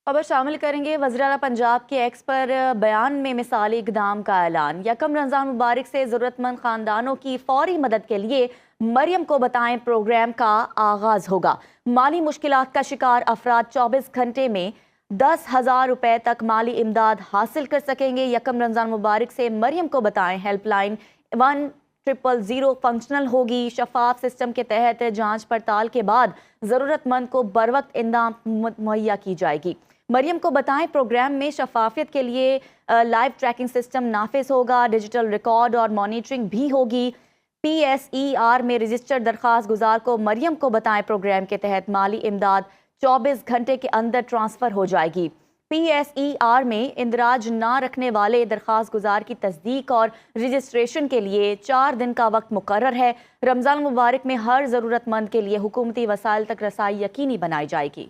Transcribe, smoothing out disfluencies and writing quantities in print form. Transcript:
खबर शामिल करेंगे। वज़ीर-ए-आला पंजाब के एक्स पर बयान में मिसाली इक़दाम का ऐलान। यकम रमज़ान मुबारक से ज़रूरतमंद ख़ानदानों की फ़ौरी मदद के लिए मरियम को बताएं प्रोग्राम का आगाज़ होगा। माली मुश्किलात का शिकार अफराद 24 घंटे में 10,000 रुपए तक माली इमदाद हासिल कर सकेंगे। यकम रमज़ान मुबारक से मरियम को बताएं हेल्पलाइन 1000 फंक्शनल होगी। शफाफ सिस्टम के तहत जांच पड़ताल के बाद ज़रूरतमंद को बरवक्त इमदाद मुहैया की जाएगी। मरियम को बताएं प्रोग्राम में शफाफियत के लिए लाइव ट्रैकिंग सिस्टम नाफिज होगा। डिजिटल रिकॉर्ड और मॉनिटरिंग भी होगी। PSER में रजिस्टर्ड दरख्वास्त गुजार को मरियम को बताएं प्रोग्राम के तहत माली इमदाद 24 घंटे के अंदर ट्रांसफ़र हो जाएगी। PSER में इंदराज ना रखने वाले दरख्वास्त गुजार की तस्दीक और रजिस्ट्रेशन के लिए 4 दिन का वक्त मुकर्रर है। रमज़ान मुबारक में हर ज़रूरतमंद के लिए हुकूमती वसाइल तक रसाई यकीनी बनाई जाएगी।